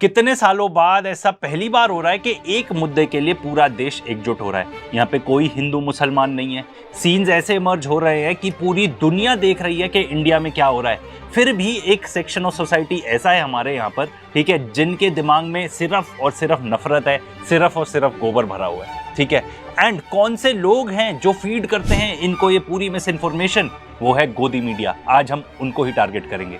कितने सालों बाद ऐसा पहली बार हो रहा है कि एक मुद्दे के लिए पूरा देश एकजुट हो रहा है। यहाँ पे कोई हिंदू मुसलमान नहीं है। सीन्स ऐसे इमर्ज हो रहे हैं कि पूरी दुनिया देख रही है कि इंडिया में क्या हो रहा है। फिर भी एक सेक्शन ऑफ सोसाइटी ऐसा है हमारे यहाँ पर, ठीक है, जिनके दिमाग में सिर्फ और सिर्फ नफरत है, सिर्फ और सिर्फ गोबर भरा हुआ है, ठीक है। एंड कौन से लोग हैं जो फीड करते हैं इनको ये पूरी मिस इन्फॉर्मेशन? वो है गोदी मीडिया। आज हम उनको ही टारगेट करेंगे।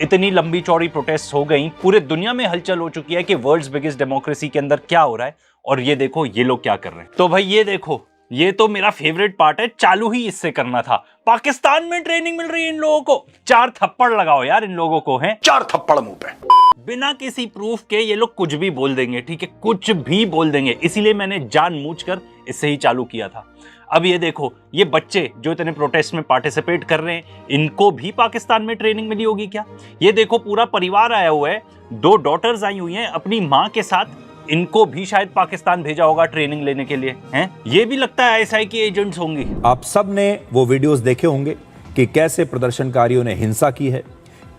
इतनी लंबी चौड़ी प्रोटेस्ट हो गई, पूरे दुनिया में हलचल हो चुकी है कि वर्ल्ड्स बिगेस्ट डेमोक्रेसी के अंदर क्या हो रहा है, और ये देखो ये लोग क्या कर रहे हैं। तो भाई ये देखो, ये तो मेरा फेवरेट पार्ट है, चालू ही इससे करना था। पाकिस्तान में ट्रेनिंग मिल रही है इन लोगों को, 4 थप्पड़ लगाओ यार इन लोगों को, हैं 4 थप्पड़ मुंह पे। बिना किसी प्रूफ के ये लोग कुछ भी बोल देंगे, ठीक है, कुछ भी बोल देंगे। इसीलिए मैंने जानबूझकर इससे ही चालू किया था। अब ये देखो, ये बच्चे जो इतने प्रोटेस्ट में पार्टिसिपेट कर रहे हैं, इनको भी पाकिस्तान में ट्रेनिंग मिली होगी क्या? ये देखो पूरा परिवार आया हुआ है, 2 डॉटर्स आई हुई हैं अपनी माँ के साथ, इनको भी शायद पाकिस्तान भेजा होगा ट्रेनिंग लेने के लिए, हैं? ये भी लगता है आईएसआई के एजेंट्स होंगे। आप सब ने वो वीडियोस देखे होंगे कि कैसे प्रदर्शनकारियों ने हिंसा की है,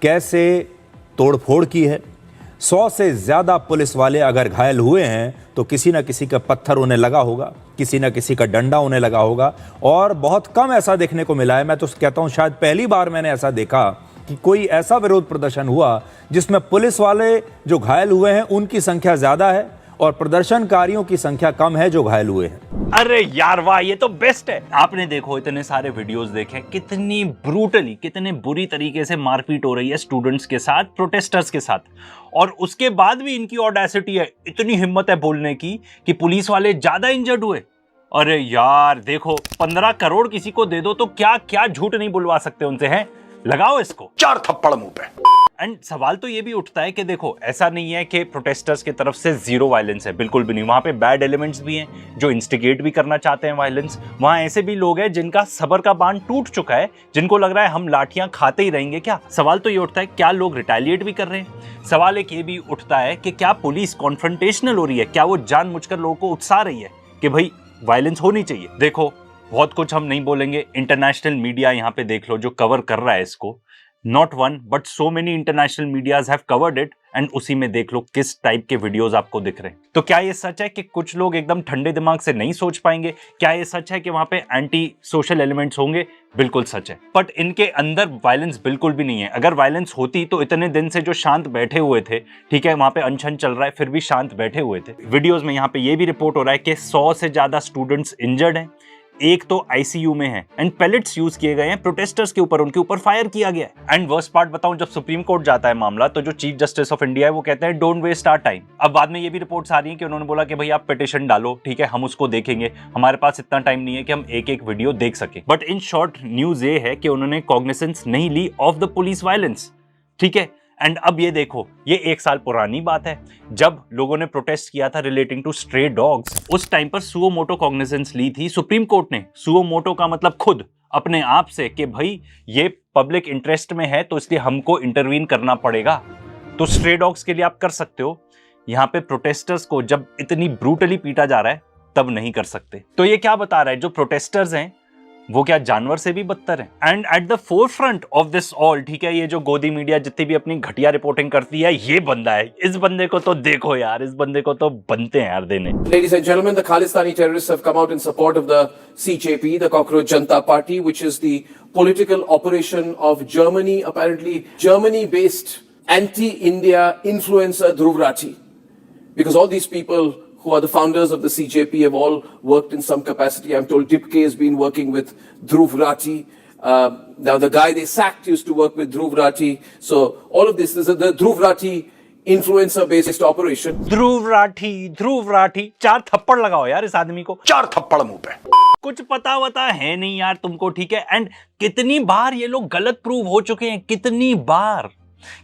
कैसे तोड़फोड़ की है। 100 से ज्यादा पुलिस वाले अगर घायल हुए हैं तो किसी ना किसी का पत्थर उन्हें लगा होगा, किसी ना किसी का डंडा उन्हें लगा होगा, और बहुत कम ऐसा देखने को मिला है। मैं तो कहता हूं शायद पहली बार मैंने ऐसा देखा कि कोई ऐसा विरोध प्रदर्शन हुआ जिसमें पुलिस वाले जो घायल हुए हैं उनकी संख्या ज्यादा है और प्रदर्शनकारियों की संख्या कम है जो घायल हुए हैं। अरे यार वाह, ये तो बेस्ट है। आपने देखो इतने सारे वीडियोस देखे, कितनी ब्रूटली, कितने बुरी तरीके से मारपीट हो रही है स्टूडेंट्स के साथ, प्रोटेस्टर्स के साथ, और उसके बाद भी इनकी ऑडेसिटी है, इतनी हिम्मत है बोलने की कि पुलिस वाले ज्यादा इंजर्ड हुए। अरे यार देखो, 15 करोड़ किसी को दे दो तो क्या क्या झूठ नहीं बुलवा सकते उनसे, हैं? लगाओ इसको 4 थप्पड़ मुंह पे। एंड सवाल तो ये भी उठता है कि देखो, ऐसा नहीं है कि प्रोटेस्टर्स की तरफ से जीरो वायलेंस है, बिल्कुल भी नहीं। वहां पे बैड एलिमेंट्स भी हैं जो इंस्टिगेट भी करना चाहते हैं वायलेंस। वहां ऐसे भी लोग हैं जिनका सब्र का बांध टूट चुका है, जिनको लग रहा है हम लाठियां खाते ही रहेंगे क्या। सवाल तो ये उठता है, क्या लोग रिटेलिएट भी कर रहे हैं? सवाल एक ये भी उठता है कि क्या पुलिस कॉन्फ्रंटेशनल हो रही है? क्या वो जानबूझकर लोगों को उकसा रही है कि भाई वायलेंस होनी चाहिए? देखो, बहुत कुछ हम नहीं बोलेंगे। इंटरनेशनल मीडिया यहाँ पे देख लो जो कवर कर रहा है इसको, not one but so many international medias have covered it, and उसी में देख लो किस टाइप के वीडियोस आपको दिख रहे हैं। तो क्या ये सच है कि कुछ लोग एकदम ठंडे दिमाग से नहीं सोच पाएंगे? क्या ये सच है कि वहां पे एंटी सोशल एलिमेंट्स होंगे? बिल्कुल सच है, बट इनके अंदर वायलेंस बिल्कुल भी नहीं है। अगर वायलेंस होती तो इतने दिन से जो शांत बैठे हुए थे, ठीक है, वहां पे अनशन चल रहा है, फिर भी शांत बैठे हुए थे। वीडियोज में यहाँ पे ये भी रिपोर्ट हो रहा है कि 100 से ज्यादा स्टूडेंट्स इंजर्ड हैं, एक तो आईसीयू में है, एंड पेलेट्स यूज किए गए हैं प्रोटेस्टर्स के ऊपर, उनके ऊपर फायर किया गया है। एंड वर्स्ट पार्ट बताऊं, जब सुप्रीम कोर्ट जाता है मामला तो जो चीफ जस्टिस ऑफ इंडिया है वो कहते हैं डोंट वेस्ट आवर टाइम। अब बाद में ये भी रिपोर्ट्स आ रही हैं कि उन्होंने बोला कि भाई आप पिटीशन डालो, ठीक है, हम उसको देखेंगे, हमारे पास इतना टाइम नहीं है कि हम एक एक वीडियो देख सके। बट इन शॉर्ट न्यूज ये है कि उन्होंने कॉग्निसेंस नहीं ली ऑफ द पुलिस वायलेंस, ठीक है। एंड अब ये देखो, ये 1 साल पुरानी बात है जब लोगों ने प्रोटेस्ट किया था रिलेटिंग टू स्ट्रे डॉग्स। उस टाइम पर सुओ मोटो कॉग्निजेंस ली थी सुप्रीम कोर्ट ने। सुओ मोटो का मतलब खुद, अपने आप से, कि भाई ये पब्लिक इंटरेस्ट में है तो इसलिए हमको इंटरवीन करना पड़ेगा। तो स्ट्रे डॉग्स के लिए आप कर सकते हो, यहाँ पे प्रोटेस्टर्स को जब इतनी ब्रूटली पीटा जा रहा है तब नहीं कर सकते। तो ये क्या बता रहा है, जो प्रोटेस्टर्स हैं वो क्या जानवर से भी बदतर है? And at the forefront of this all, ठीक है, ये जो गोदी मीडिया जितनी भी अपनी घटिया रिपोर्टिंग करती है, ये बंदा है। इस बंदे को तो देखो यार, इस बंदे को तो बनते हैं यार देने। Ladies and gentlemen, the Khalistani terrorists have come out in support of the CJP, the Cockroach Janta Party, which is the political operation of Germany, apparently Germany-based anti-India influencer Dhruv Rathi. Because all these people who are the founders of the CJP have all worked in some capacity. I'm told Dipke has been working with Dhruv Rathi. Now the guy they sacked used to work with Dhruv Rathi. So all of this is the Dhruv Rathi influencer based operation. Dhruv Rathee 4 थप्पड़ लगाओ यार इस आदमी को, 4 थप्पड़ मुंह पे। कुछ पता वता है नहीं यार तुमको, ठीक है। एंड कितनी बार ये लोग गलत प्रूव हो चुके हैं,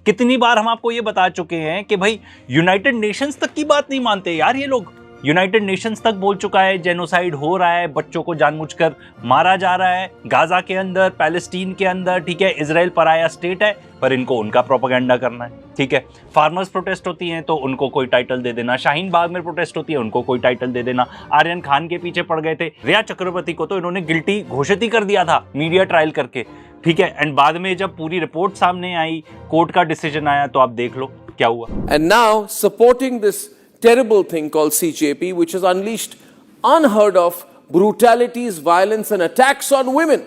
कितनी बार हम आपको ये बता चुके हैं कि भाई यूनाइटेड नेशंस तक की बात नहीं मानते यार ये लोग। यूनाइटेड नेशंस तक बोल चुका है जेनोसाइड हो रहा है, बच्चों को जानबूझकर मारा जा रहा है, गाजा के अंदर, पैलेस्टीन के अंदर, ठीक है। इजराइल पराया स्टेट है, पर इनको उनका प्रोपेगेंडा करना है, ठीक है। फार्मर्स प्रोटेस्ट होती हैं तो उनको कोई टाइटल दे देना, शाहीन बाग में प्रोटेस्ट होती है उनको कोई टाइटल दे देना। आर्यन खान के पीछे पड़ गए थे, रिया चक्रवर्ती को तो इन्होंने गिल्टी घोषित ही कर दिया था मीडिया ट्रायल करके, ठीक है। एंड बाद में जब पूरी रिपोर्ट सामने आई, कोर्ट का डिसीजन आया, तो आप देख लो क्या हुआ? And now supporting this terrible thing called CJP, which has unleashed unheard of brutalities, violence, and attacks on women.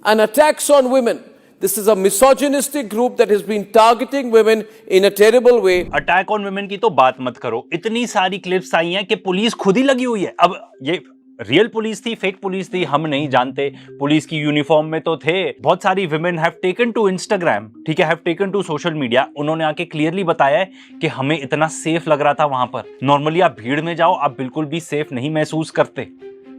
And attacks on women. This is a misogynistic group that has been targeting women in a terrible way. Attack on women की तो बात मत करो, इतनी सारी clips आई हैं कि police खुद ही लगी हुई है। अब ये रियल पुलिस थी, फेक पुलिस थी, हम नहीं जानते। पुलिस की यूनिफॉर्म में तो थे। बहुत सारी women have taken to Instagram, ठीक है, have taken to social media. उन्होंने आके क्लियरली बताया है कि हमें इतना सेफ लग रहा था वहां पर। नॉर्मली आप भीड़ में जाओ, आप बिल्कुल भी सेफ नहीं महसूस करते,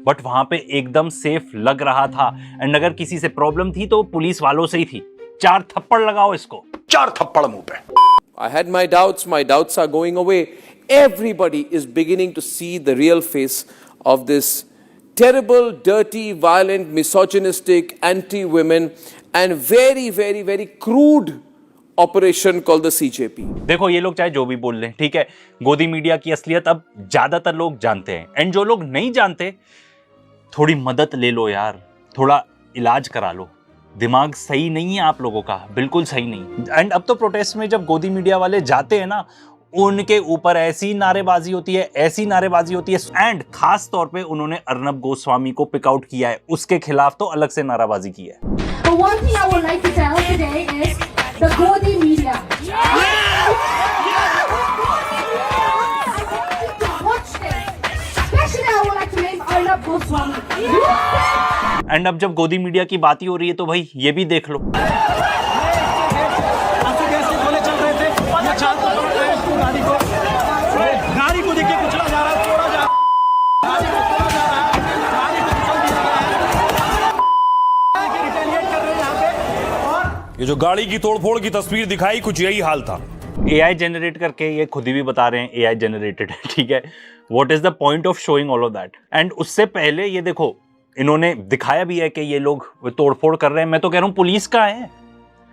बट वहां पे एकदम सेफ लग रहा था। एंड अगर किसी से प्रॉब्लम थी तो पुलिस वालों से ही थी। 4 थप्पड़ लगाओ इसको, 4 थप्पड़ मुंह पे। I had my doubts are going away. Everybody is beginning to see the real face of this terrible, dirty, violent, misogynistic, anti-women and very, very, very crude operation called the CJP. देखो ये लोग चाहे जो भी बोल लें, ठीक है, गोदी मीडिया की असलियत अब ज्यादातर लोग जानते हैं। एंड जो लोग नहीं जानते, थोड़ी मदद ले लो यार, थोड़ा इलाज करा लो। दिमाग सही नहीं है आप लोगों का, बिल्कुल सही नहीं। एंड अब तो प्रोटेस्ट में जब गोदी मीडिया वाले जाते हैं ना, उनके ऊपर ऐसी नारेबाजी होती है, ऐसी नारेबाजी होती है। एंड खास तौर पे उन्होंने अर्नब गोस्वामी को पिकआउट किया है, उसके खिलाफ तो अलग से नाराबाजी की है। The one thing I would like to tell today is the Godi media. Watch this. Especially I would like to name Arnab Goswami. And अब जब गोदी मीडिया की बात ही हो रही है तो भाई ये भी देख लो। गाड़ी को देखिए, कुचला जा रहा है, तोड़ा जा रहा है, गाड़ी को तोड़ा जा रहा है, गाड़ी को कुचल दिया गया है, रिटेलिएट कर रहे हैं यहाँ पे। और ये जो गाड़ी की तोड़फोड़ की तस्वीर दिखाई, कुछ यही हाल था। AI जनरेट करके, ये खुद ही भी बता रहे हैं AI जनरेटेड है, ठीक है। What is the point of showing all of that? And उससे पहले ये देखो, इन्होंने दिखाया भी है कि ये लोग तोड़फोड़ कर रहे हैं। मैं तो कह रहा हूं पुलिस का है,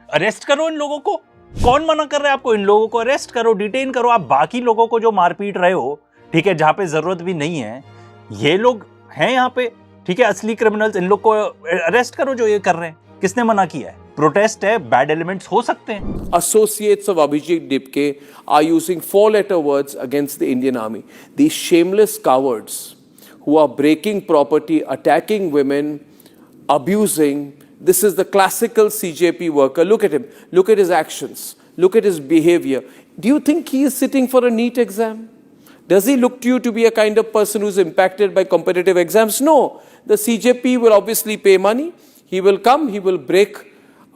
अरेस्ट करो इन लोगों को। कौन मना कर रहा है आपको? इन लोगों को अरेस्ट करो, डिटेन करो। आप बाकी लोगों को जो मारपीट रहे हो, ठीक है, जहां पे जरूरत भी नहीं है, ये लोग हैं यहाँ पे, ठीक है, असली क्रिमिनल्स, इन लोग को अरेस्ट करो जो ये कर रहे हैं। किसने मना किया है? प्रोटेस्ट है, बैड एलिमेंट्स हो सकते हैं। Associates of Abhijit Dipke are using 4-letter words against the Indian Army. These shameless cowards who are breaking property, attacking women, abusing. This is the classical CJP worker. Look at him. Look at his actions. Look at his behavior. Do you think he is sitting for a NEET exam? Does he look to you to be a kind of person who's impacted by competitive exams? No. The CJP will obviously pay money. He will come, he will break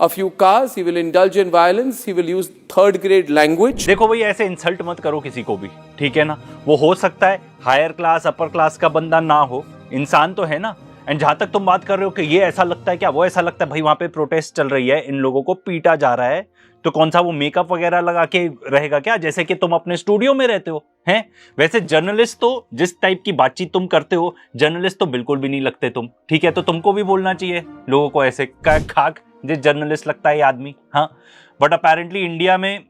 a few cars, he will indulge in violence, he will use third grade language. देखो भाई, ऐसे insult मत करो किसी को भी, ठीक है ना। वो हो सकता है हायर क्लास, अपर क्लास का बंदा ना हो, इंसान तो है ना। एंड जहां तक तुम बात कर रहे हो कि ये ऐसा लगता है क्या, वो ऐसा लगता है, भाई वहां पे प्रोटेस्ट चल रही है, इन लोगों को पीटा जा रहा है, तो कौन सा वो मेकअप वगैरह लगा के रहेगा क्या, जैसे कि तुम अपने स्टूडियो में रहते हो हैं? वैसे जर्नलिस्ट तो, जिस टाइप की बातचीत तुम करते हो, जर्नलिस्ट तो बिल्कुल भी नहीं लगते तुम, ठीक है। तो तुमको भी बोलना चाहिए लोगों को ऐसे खाक जिस जर्नलिस्ट लगता है ये आदमी, हाँ। बट अपेरेंटली इंडिया में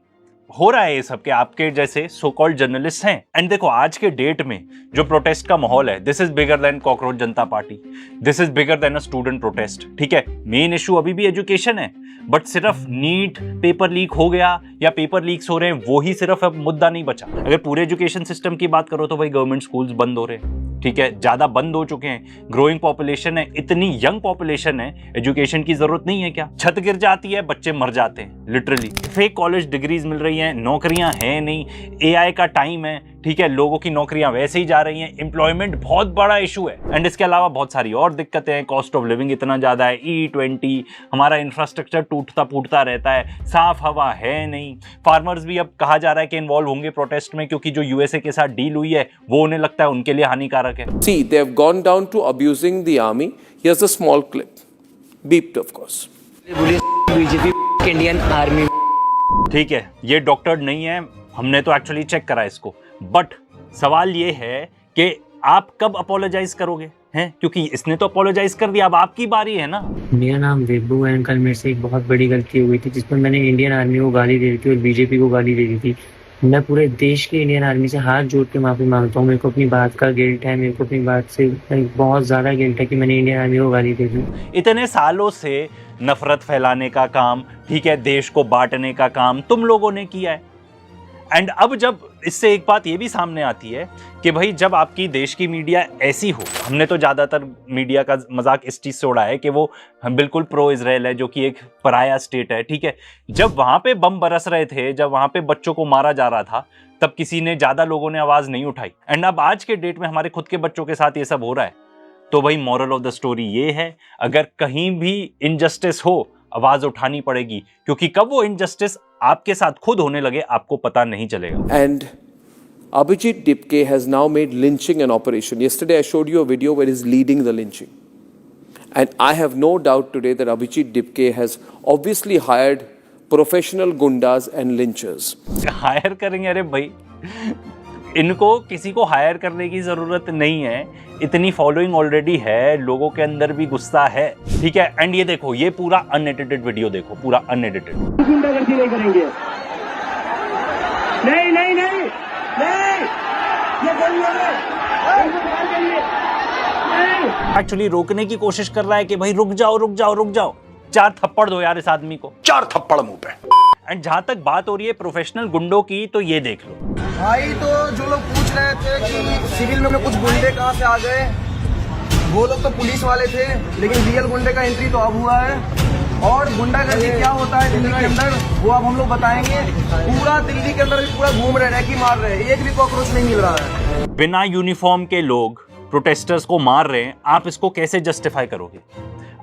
हो रहा है ये सब के आपके जैसे सो कॉल्ड जर्नलिस्ट हैं। एंड देखो आज के डेट में जो प्रोटेस्ट का माहौल है, this is bigger than Cockroach Janata Party, this is bigger than a student protest, ठीक है। मेन इशू अभी भी एजुकेशन है, बट सिर्फ नीट पेपर लीक हो गया या पेपर लीक्स हो रहे हैं, वो ही सिर्फ अब मुद्दा नहीं बचा। अगर पूरे एजुकेशन सिस्टम की बात करो तो भाई गवर्नमेंट स्कूल्स बंद हो रहे हैं, ठीक है, ज्यादा बंद हो चुके हैं। ग्रोइंग पॉपुलेशन है, इतनी यंग पॉपुलेशन है, एजुकेशन की जरूरत नहीं है क्या? छत गिर जाती है, बच्चे मर जाते हैं लिटरली। फेक कॉलेज डिग्रीज मिल रही हैं, नौकरियां हैं नहीं, AI का टाइम है, ठीक है, लोगों की नौकरियां वैसे ही जा रही हैं, एम्प्लॉयमेंट बहुत बड़ा इशू है। एंड इसके अलावा बहुत सारी और दिक्कतें हैं, कॉस्ट ऑफ लिविंग इतना ज्यादा है, E20, हमारा इंफ्रास्ट्रक्चर टूटता फूटता रहता है, साफ हवा है नहीं। फार्मर्स भी अब कहा जा रहा है कि इन्वॉल्व होंगे प्रोटेस्ट में, क्योंकि जो USA के साथ डील हुई है वो उन्हें लगता है उनके लिए हानिकारक है। See, they have gone down to abusing the army. Here's a small clip, beeped of course. BJP Indian army, ठीक है, ये डॉक्टर नहीं है, हमने तो एक्चुअली चेक करा इसको। बट सवाल ये है कि आप कब अपोलोजाइज करोगे, हैं? क्योंकि इसने तो अपोलोजाइज कर दिया, अब आपकी बारी है ना। मेरा नाम वेबू है। कल मेरे से एक बहुत बड़ी गलती हुई थी, जिसमें मैंने इंडियन आर्मी को गाली दे दी थी और बीजेपी को गाली दे दी थी। मैं पूरे देश के इंडियन आर्मी से हाथ जोड़ के माफी मांगता हूँ। मेरे को अपनी बात का गिल्ट है, मेरे को अपनी बात से बहुत ज्यादा गिल्ट है कि मैंने इंडियन आर्मी को गाली दे दी। इतने सालों से नफरत फैलाने का काम, ठीक है, देश को बांटने का काम तुम लोगों ने किया है, एंड अब जब इससे एक बात ये भी सामने आती है कि भाई जब आपकी देश की मीडिया ऐसी हो, हमने तो ज़्यादातर मीडिया का मजाक इस चीज़ से उड़ाया है कि वो बिल्कुल प्रो इजराइल है, जो कि एक पराया स्टेट है, ठीक है। जब वहाँ पे बम बरस रहे थे, जब वहाँ पे बच्चों को मारा जा रहा था, तब किसी ने, ज़्यादा लोगों ने आवाज़ नहीं उठाई। एंड अब आज के डेट में हमारे खुद के बच्चों के साथ ये सब हो रहा है। तो भाई मोरल ऑफ द स्टोरी ये है, अगर कहीं भी इनजस्टिस हो आवाज उठानी पड़ेगी, क्योंकि कब वो इनजस्टिस आपके साथ खुद होने लगे आपको पता नहीं चलेगा। And Abhijit Dipke has now made lynching an operation. Yesterday I showed you a video where he's leading the lynching. And I have no doubt today that Abhijit Dipke has obviously hired professional gundas and lynchers. Hire करेंगे? अरे भाई इनको किसी को higher करने की जरूरत नहीं है, इतनी फॉलोइंग ऑलरेडी है, लोगों के अंदर भी गुस्सा है, ठीक है। एंड ये देखो, ये पूरा अनएडिटेड वीडियो देखो, पूरा अनएडिटेड। गुंडागर्दी नहीं करेंगे, नहीं नहीं नहीं नहीं, ये एक्चुअली रोकने की कोशिश कर रहा है कि भाई रुक जाओ रुक जाओ रुक जाओ, 4 थप्पड़ दो यार इस आदमी को, 4 थप्पड़ मुंह पे। एंड जहां तक बात हो रही है प्रोफेशनल गुंडों की, तो ये देख लो भाई। तो जो लोग पूछ रहे थे कि सिविल में कुछ गुंडे कहाँ से आ गए, वो लोग तो पुलिस वाले थे, लेकिन रियल गुंडे का एंट्री तो अब हुआ है। और गुंडागर्दी क्या होता है दिल्ली के अंदर, वो अब हम लोग बताएंगे। पूरा दिल्ली के अंदर पूरा घूम रहे, रैकी मार रहे, एक भी कॉकरोच नहीं मिल रहा है। बिना यूनिफॉर्म के लोग प्रोटेस्टर्स को मार रहे हैं, आप इसको कैसे जस्टिफाई करोगे?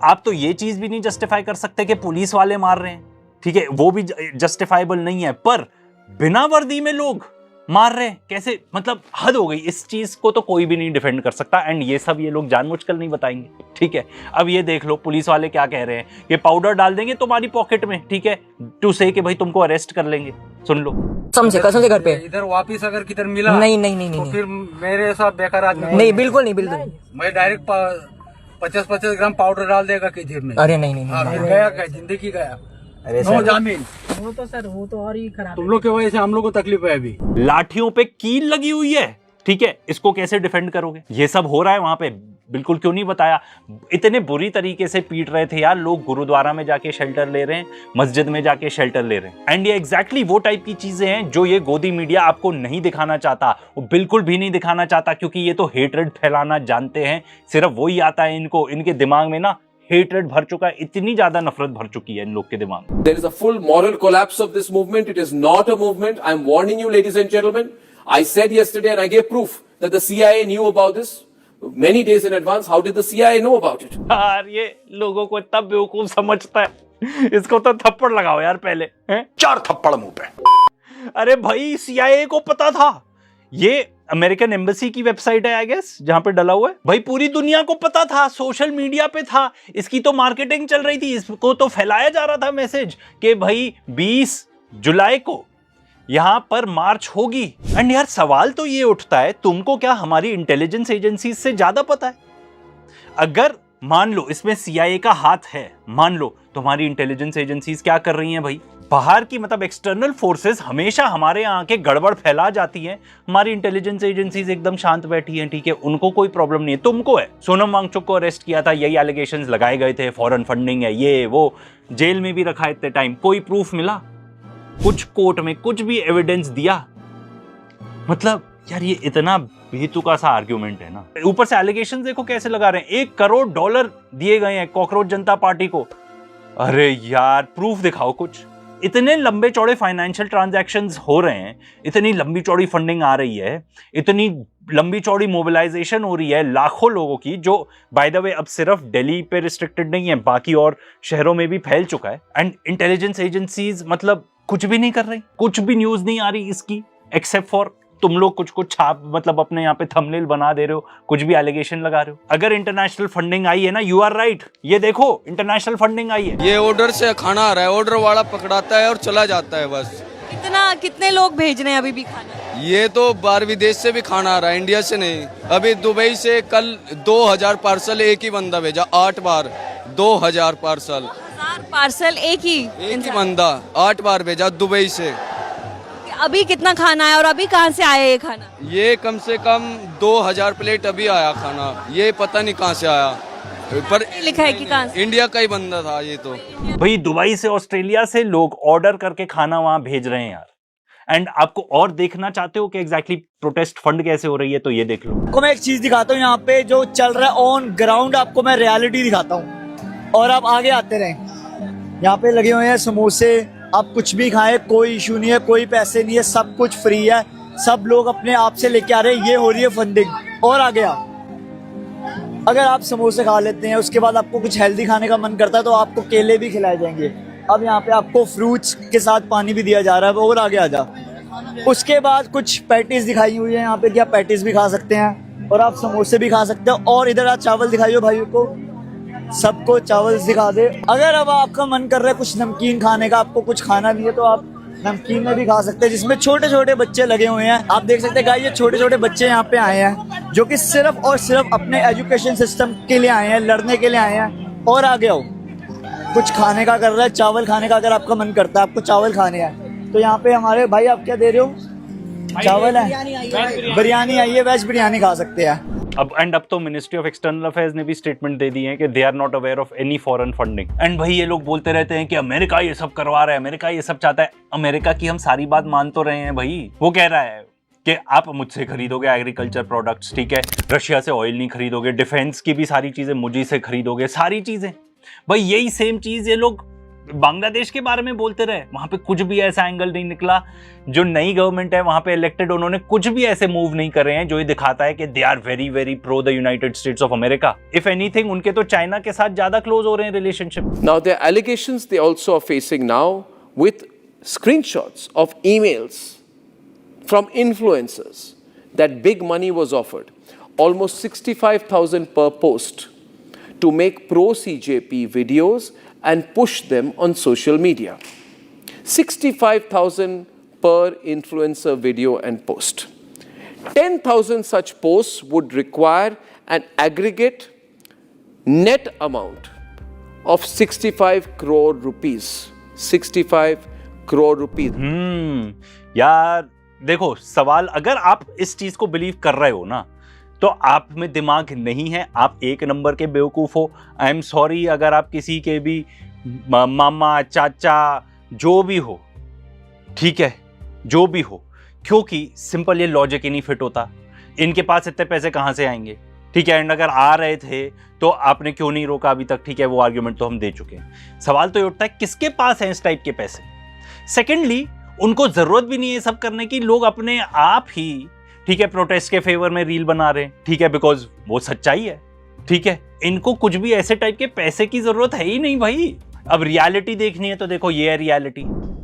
आप तो ये चीज भी नहीं जस्टिफाई कर सकते कि पुलिस वाले मार रहे हैं, ठीक है, वो भी जस्टिफाइबल नहीं है, पर बिना वर्दी में लोग मार रहे हैं कैसे? मतलब हद हो गई। इस चीज को तो कोई भी नहीं डिफेंड कर सकता। एंड ये सब ये लोग जानबूझकर नहीं बताएंगे, ठीक है। अब ये देख लो पुलिस वाले क्या कह रहे हैं, ये पाउडर डाल देंगे तुम्हारी पॉकेट में, ठीक है, टू से कि भाई तुमको अरेस्ट कर लेंगे। सुन लो, कसम से घर पे इधर वापिस अगर किधर मिला नहीं नहीं नहीं तो नहीं फिर मेरे साथ बेकार आदमी नहीं, बिल्कुल नहीं, बिल्कुल मैं डायरेक्ट 50-50 ग्राम पाउडर डाल देगा किधर में। अरे नहीं नहीं नहीं, गया क्या, जिंदगी गया, नो जामीन। वो तो सर, वो तो और ही खराब। तुम लोग की वजह से हम लोग को तकलीफ है अभी। लाठियों पे कील लगी हुई है, ठीक है, इसको कैसे डिफेंड करोगे? ये सब हो रहा है वहां पे, बिल्कुल क्यों नहीं बताया? इतने बुरी तरीके से पीट रहे थे यार लोग, गुरुद्वारा में जाके शेल्टर ले रहे हैं, मस्जिद में जाके शेल्टर ले रहे हैं। एंड ये एग्जैक्टली वो टाइप की चीजें हैं जो ये गोदी मीडिया आपको नहीं दिखाना चाहता, वो बिल्कुल भी नहीं दिखाना चाहता, क्योंकि ये तो हेट्रेड फैलाना जानते हैं, सिर्फ वही आता है इनको। इनके दिमाग में ना हेट्रेड भर चुका है, इतनी ज्यादा नफरत भर चुकी है इन लोग के दिमाग में। There is a full moral collapse of this movement. It is not a movement. I am warning you, ladies and gentlemen. I said yesterday and I gave proof that the CIA knew about this many days in advance. How did the CIA know about it? यार ये लोगों को इतना बेवकूफ समझता है, इसको तो थप्पड़ लगाओ यार पहले, हैं? 4 थप्पड़ मुंह पे। अरे भाई CIA को पता था, ये अमेरिकन एम्बेसी की वेबसाइट है आई गेस जहां पे डला हुआ है, भाई पूरी दुनिया को पता था, सोशल मीडिया पे था, इसकी तो मार्केटिंग चल रही थी, इसको तो फैलाया जा रहा था मैसेज कि भाई 20 जुलाई को यहां पर मार्च होगी। एंड यार सवाल तो ये उठता है, तुमको क्या हमारी इंटेलिजेंस एजेंसी से ज्यादा पता है? अगर मान लो इसमें CIA का हाथ है, मान लो, तो हमारी इंटेलिजेंस एजेंसीज क्या कर रही हैं भाई? बाहर की मतलब एक्सटर्नल फोर्सेस हमेशा हमारे यहाँ के गड़बड़ फैला जाती हैं, हमारी इंटेलिजेंस एजेंसीज एकदम शांत बैठी हैं, ठीक है, उनको कोई प्रॉब्लम नहीं है। तुमको है, सोनम वांगचुक को अरेस्ट किया था, यही एलिगेशंस लगाए गए थे, फॉरेन फंडिंग है, ये वो, जेल में भी रखा इतने टाइम, कोई प्रूफ मिला? कुछ कोर्ट में कुछ भी एविडेंस दिया? मतलब यार ये इतना बेतुका सा आर्ग्यूमेंट है ना। ऊपर से एलिगेशंस देखो कैसे लगा रहे हैं, $1 करोड़ दिए गए हैं कॉकरोच जनता पार्टी को। अरे यार प्रूफ दिखाओ कुछ। इतने लंबे चौड़े फाइनेंशियल ट्रांजैक्शंस हो रहे हैं, इतनी लंबी चौड़ी फंडिंग आ रही है, इतनी लंबी चौड़ी मोबिलाइजेशन हो रही है लाखों लोगों की, जो बाय द वे अब सिर्फ दिल्ली पे रिस्ट्रिक्टेड नहीं है, बाकी और शहरों में भी फैल चुका है। एंड इंटेलिजेंस एजेंसीज मतलब कुछ भी नहीं कर रही, कुछ भी न्यूज नहीं आ रही इसकी, एक्सेप्ट फॉर तुम लोग कुछ कुछ छाप मतलब अपने यहाँ पे थंबनेल बना दे रहे हो, कुछ भी एलिगेशन लगा रहे हो। अगर इंटरनेशनल फंडिंग आई है ना, यू आर राइट, ये देखो इंटरनेशनल फंडिंग आई है। ये ऑर्डर से खाना आ रहा है, ऑर्डर वाला पकड़ाता है और चला जाता है बस। कितने लोग भेज रहे हैं अभी भी खाना? ये तो बाहर विदेश से भी खाना आ रहा है, इंडिया से नहीं। अभी दुबई से कल 2000 पार्सल एक ही बंदा भेजा, 8 बार 2000 पार्सल। 1000 पार्सल एक ही बंदा 8 बार भेजा दुबई से। अभी कितना खाना है और अभी कहाँ से आया ये खाना? ये कम से कम 2000 प्लेट अभी आया खाना, ये पता नहीं कहाँ से आया, पर लिखा है कि कहाँ से? इंडिया का ही बंदा था ये तो। भाई दुबई से ऑस्ट्रेलिया से लोग ऑर्डर करके खाना वहां भेज रहे हैं यार। एंड आपको और देखना चाहते हो कि एग्जैक्टली प्रोटेस्ट फंड कैसे हो रही है, तो ये देख लो। आपको मैं एक चीज दिखाता हूँ, यहाँ पे जो चल रहा है ऑन ग्राउंड, आपको मैं रियलिटी दिखाता हूँ और आप आगे आते रहें। यहाँ पे लगे हुए हैं समोसे, आप कुछ भी खाएं, कोई इशू नहीं है, कोई पैसे नहीं है, सब कुछ फ्री है, सब लोग अपने आप से लेके आ रहे हैं, ये हो रही है फंडिंग। और आगे अगर आप समोसे खा लेते हैं, उसके बाद आपको कुछ हेल्दी खाने का मन करता है तो आपको केले भी खिलाए जाएंगे। अब यहाँ पे आपको फ्रूट्स के साथ पानी भी दिया जा रहा है। और आगे आ जा, उसके बाद कुछ पैटीज दिखाई हुई है यहाँ पे कि आप पैटीज भी खा सकते हैं और आप समोसे भी खा सकते हो। और इधर आप चावल दिखाइए भाइयों को, सबको चावल दिखा दे। अगर अब आपका मन कर रहा है कुछ नमकीन खाने का, आपको कुछ खाना नहीं है तो आप नमकीन में भी खा सकते हैं, जिसमें छोटे छोटे बच्चे लगे हुए हैं। आप देख सकते हैं गाइस, ये छोटे छोटे बच्चे यहाँ पे आए हैं जो कि सिर्फ और सिर्फ अपने एजुकेशन सिस्टम के लिए आए हैं, लड़ने के लिए आए हैं। और आगे आओ, कुछ खाने का कर रहा है, चावल खाने का अगर आपका मन करता है, आपको चावल खाने हैं तो यहाँ पे हमारे भाई, आप क्या दे रहे हो? चावल है, बिरयानी आई है, वेज बिरयानी खा सकते हैं। अब तो मिनिस्ट्री ऑफ एक्सटर्नल अफेयर्स ने भी स्टेटमेंट दे दी है कि they are not aware of any foreign funding. And भाई ये लोग बोलते रहते हैं कि अमेरिका ये सब करवा रहा है, अमेरिका ये सब चाहता है। अमेरिका की हम सारी बात मान तो रहे हैं भाई। वो कह रहा है कि आप मुझसे खरीदोगे एग्रीकल्चर प्रोडक्ट्स, ठीक है, रशिया से ऑयल नहीं खरीदोगे, डिफेंस की भी सारी चीजें मुझे से खरीदोगे, सारी चीजें। भाई यही सेम चीज ये लोग बांग्लादेश के बारे में बोलते रहे। वहां पे कुछ भी ऐसा एंगल नहीं निकला। जो नई गवर्नमेंट है वहां पे इलेक्टेड, उन्होंने कुछ भी ऐसे मूव नहीं कर रहे हैं जो ये दिखाता है कि they are very very pro the United States of America. If anything उनके तो चाइना के साथ ज्यादा क्लोज हो रहे हैं relationship. Now, the allegations they also are facing now with screenshots of emails from influencers that big money was offered, almost 65,000 per post, to make pro-CJP videos and push them on social media. 65,000 per influencer video and post. 10,000 such posts would require an aggregate net amount of 65 crore rupees. 65 crore rupees. यार देखो, सवाल अगर आप इस चीज को believe कर रहे हो ना, तो आप में दिमाग नहीं है, आप एक नंबर के बेवकूफ हो। आई एम सॉरी अगर आप किसी के भी मामा चाचा जो भी हो, ठीक है, जो भी हो, क्योंकि सिंपल ये लॉजिक ही नहीं फिट होता। इनके पास इतने पैसे कहाँ से आएंगे, ठीक है। एंड अगर आ रहे थे तो आपने क्यों नहीं रोका अभी तक, ठीक है, वो आर्ग्यूमेंट तो हम दे चुके हैं। सवाल तो ये उठता है किसके पास है इस टाइप के पैसे। सेकेंडली, उनको जरूरत भी नहीं है सब करने की। लोग अपने आप ही, ठीक है, प्रोटेस्ट के फेवर में रील बना रहे हैं, ठीक है, बिकॉज वो सच्चाई है, ठीक है। इनको कुछ भी ऐसे टाइप के पैसे की जरूरत है ही नहीं भाई। अब रियलिटी देखनी है तो देखो, ये है रियलिटी।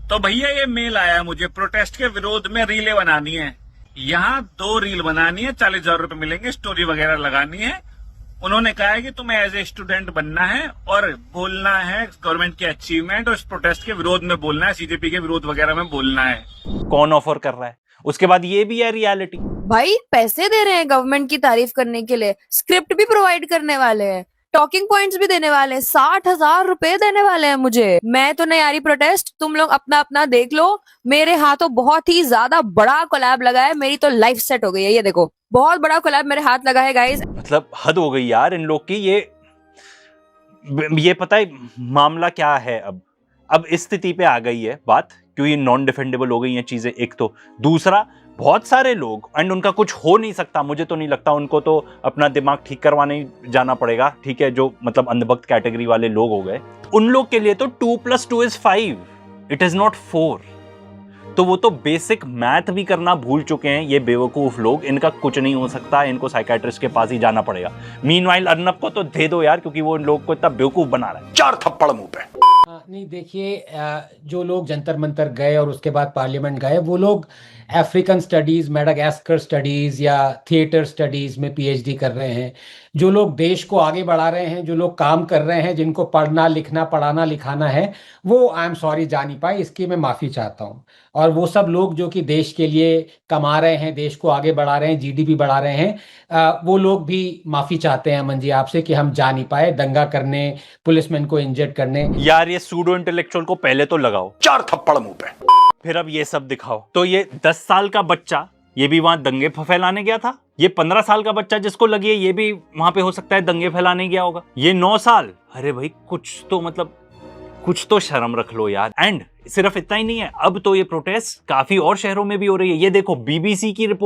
तो भैया ये मेल आया मुझे, प्रोटेस्ट के विरोध में रीलें बनानी है। यहाँ 2 रील बनानी है, 40,000 रुपए मिलेंगे, स्टोरी वगैरह लगानी है। उन्होंने कहा है कि तुम्हें एज ए स्टूडेंट बनना है और बोलना है गवर्नमेंट के अचीवमेंट और इस प्रोटेस्ट के विरोध में बोलना है, सीजेपी के विरोध वगैरह में बोलना है। कौन ऑफर कर रहा है? उसके बाद ये भी है रियलिटी। भाई पैसे दे रहे हैं गवर्नमेंट की तारीफ करने के लिए, स्क्रिप्ट भी प्रोवाइड करने वाले हैं, टॉकिंग पॉइंट्स भी देने वाले हैं, 60,000 रुपए देने वाले हैं मुझे। मैं तो नहीं आ रही प्रोटेस्ट, तुम लोग अपना अपना देख लो। मेरे हाथों बहुत ही ज्यादा बड़ा कोलैब लगा है, मेरी तो लाइफ सेट हो गई है। ये देखो, बहुत बड़ा कोलैब मेरे हाथ लगा है गाइस। मतलब हद हो गई यार इन लोग की। ये पता है मामला क्या है। अब इस स्थिति पे आ गई है बात, क्यों ये नॉन डिफेंडेबल हो गई हैं चीजें, एक तो। दूसरा, बहुत सारे लोग, एंड उनका कुछ हो नहीं सकता, मुझे तो नहीं लगता, उनको तो अपना दिमाग ठीक करवाने जाना पड़ेगा, ठीक है, जो मतलब अंधभक्त कैटेगरी वाले लोग हो गए, उन लोग के लिए तो 2 + 2 = 5, इट इज नॉट 4। तो वो तो बेसिक मैथ भी करना भूल चुके हैं ये बेवकूफ लोग। इनका कुछ नहीं हो सकता, इनको साइकियाट्रिस्ट के पास ही जाना पड़ेगा। मीनवाइल अर्नब को तो दे दो यार, क्योंकि वो इन लोग को इतना बेवकूफ बना रहा है। 4 थप्पड़ मुंह पे। नहीं देखिए, जो लोग जंतर मंतर गए और उसके बाद पार्लियामेंट गए, वो लोग अफ्रीकन स्टडीज़, मेडागास्कर स्टडीज़ या थिएटर स्टडीज़ में पीएचडी कर रहे हैं। जो लोग देश को आगे बढ़ा रहे हैं, जो लोग काम कर रहे हैं, जिनको पढ़ना लिखना पढ़ाना लिखाना है, वो आई एम सॉरी जा नहीं पाए, इसकी मैं माफ़ी चाहता हूँ। और वो सब लोग जो कि देश के लिए कमा रहे हैं, देश को आगे बढ़ा रहे हैं, जीडीपी बढ़ा रहे हैं, वो लोग भी माफ़ी चाहते हैं अमन जी आपसे कि हम जा नहीं पाए दंगा करने, पुलिसमैन को इंजर्ड करने। यार ये सूडो इंटेलेक्चुअल को पहले तो लगाओ 4 थप्पड़ मुंह पे, फिर अब ये सब दिखाओ। तो ये 10 साल का बच्चा, ये भी वहां दंगे फैलाने गया था। ये 15 साल का बच्चा जिसको लगी है, ये भी वहां पे हो सकता है दंगे फैलाने गया होगा। ये 9 साल, अरे भाई कुछ तो मतलब कुछ तो शर्म रख लो यार। एंड सिर्फ इतना ही नहीं है, अब तो ये प्रोटेस्ट काफी और शहरों में भी हो रही है। ये देखो, बीबीसी की रिपोर्ट